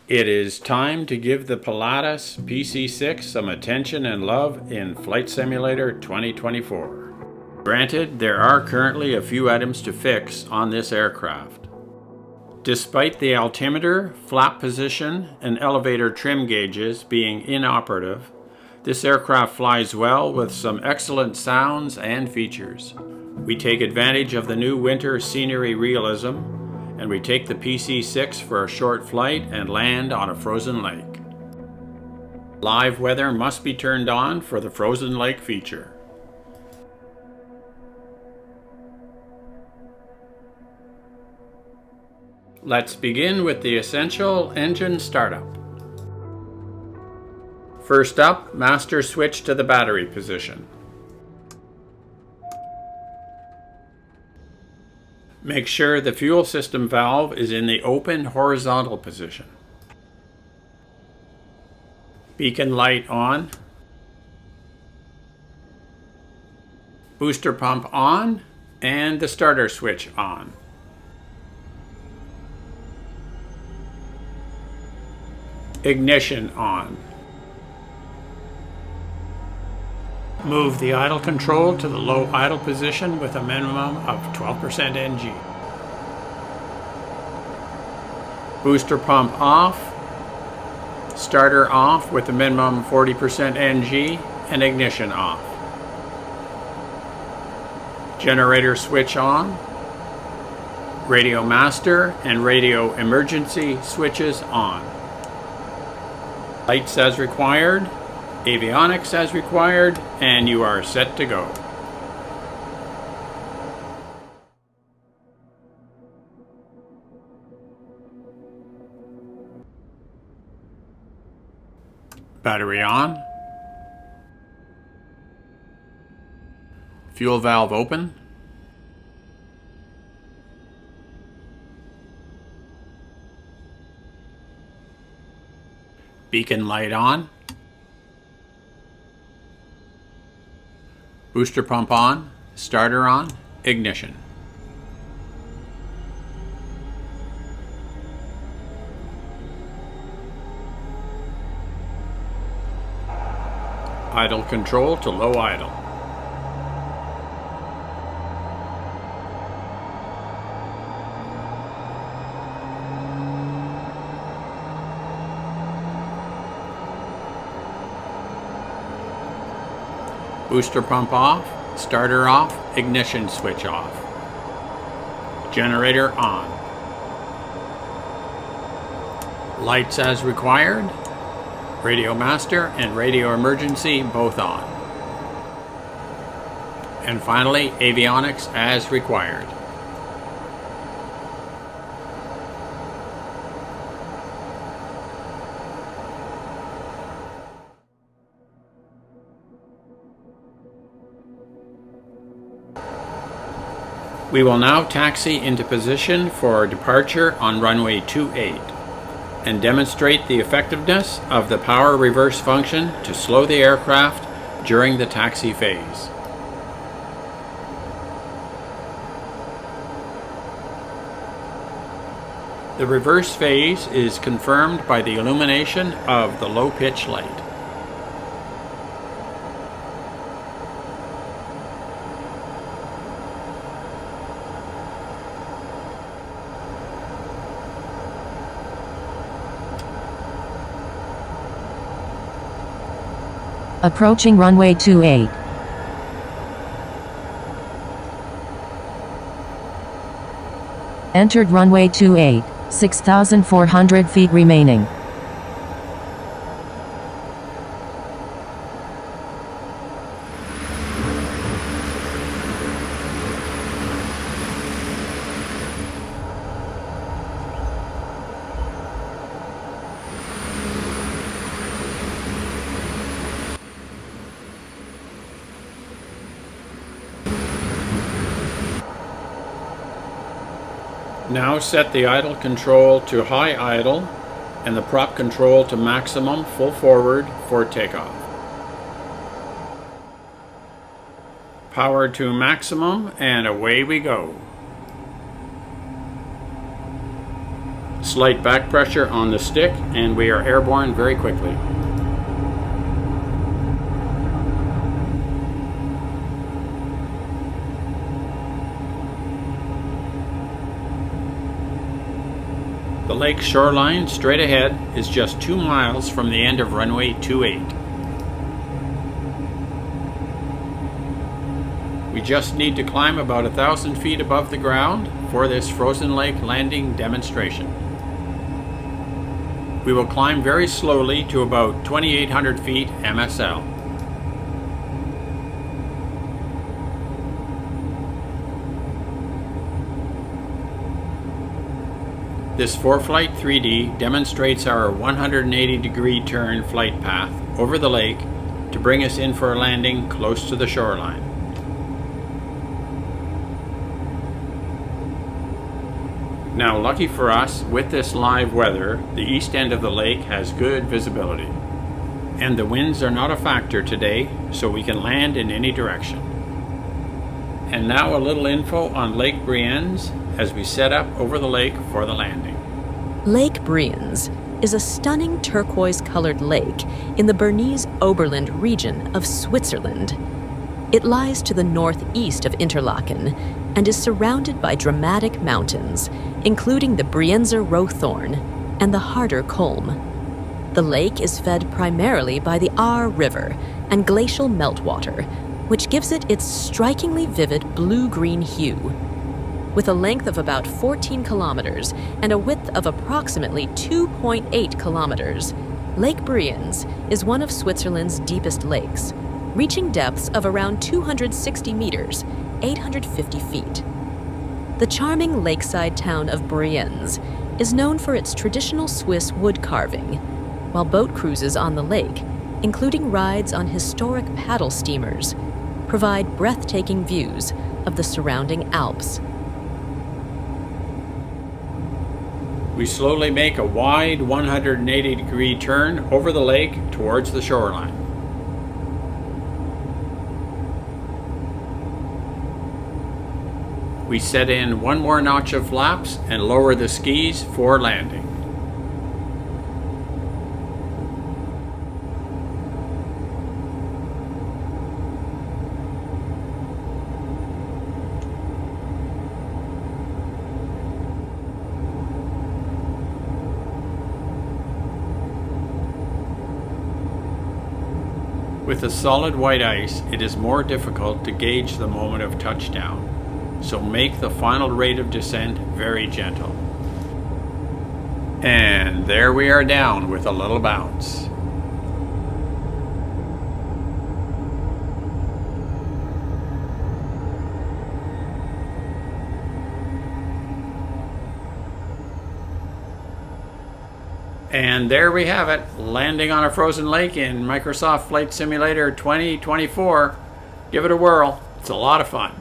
It is time to give the Pilatus PC-6 some attention and love in Flight Simulator 2024. Granted, there are currently a few items to fix on this aircraft. Despite the altimeter, flap position, and elevator trim gauges being inoperative, this aircraft flies well with some excellent sounds and features. We take advantage of the new winter scenery realism, and we take the PC-6 for a short flight and land on a frozen lake. Live weather must be turned on for the frozen lake feature. Let's begin with the essential engine startup. First up, master switch to the battery position. Make sure the fuel system valve is in the open horizontal position. Beacon light on. Booster pump on, and the starter switch on. Ignition on. Move the idle control to the low idle position with a minimum of 12% NG. Booster pump off. Starter off with a minimum 40% NG and ignition off. Generator switch on. Radio master and radio emergency switches on. Lights as required. Avionics as required, and you are set to go. Battery on. Fuel valve open. Beacon light on. Booster pump on, starter on, ignition. Idle control to low idle. Booster pump off, starter off, ignition switch off. Generator on. Lights as required. Radio master and radio emergency both on. And finally, avionics as required. We will now taxi into position for departure on runway 28 and demonstrate the effectiveness of the power reverse function to slow the aircraft during the taxi phase. The reverse phase is confirmed by the illumination of the low pitch light. Approaching runway 28. Entered runway 28, 6,400 feet remaining. Now set the idle control to high idle and the prop control to maximum full forward for takeoff. Power to maximum and away we go. slight back pressure on the stick and we are airborne very quickly. The lake shoreline straight ahead is just 2 miles from the end of runway 28. We just need to climb about 1,000 feet above the ground for this frozen lake landing demonstration. We will climb very slowly to about 2,800 feet MSL. This ForeFlight 3D demonstrates our 180-degree turn flight path over the lake to bring us in for a landing close to the shoreline. Now, lucky for us, with this live weather, the east end of the lake has good visibility. And the winds are not a factor today, so we can land in any direction. And now a little info on Lake Brienz as we set up over the lake for the landing. Lake Brienz is a stunning turquoise-colored lake in the Bernese Oberland region of Switzerland. It lies to the northeast of Interlaken and is surrounded by dramatic mountains, including the Brienzer Rothorn and the Harder Kulm. The lake is fed primarily by the Aar River and glacial meltwater, which gives it its strikingly vivid blue-green hue. With a length of about 14 kilometers and a width of approximately 2.8 kilometers, Lake Brienz is one of Switzerland's deepest lakes, reaching depths of around 260 meters, 850 feet. The charming lakeside town of Brienz is known for its traditional Swiss wood carving, while boat cruises on the lake, including rides on historic paddle steamers, provide breathtaking views of the surrounding Alps. We slowly make a wide 180-degree turn over the lake towards the shoreline. We set in one more notch of flaps and lower the skis for landing. With the solid white ice, it is more difficult to gauge the moment of touchdown, so make the final rate of descent very gentle. And there we are down with a little bounce. And there we have it, landing on a frozen lake in Microsoft Flight Simulator 2024. Give it a whirl, it's a lot of fun.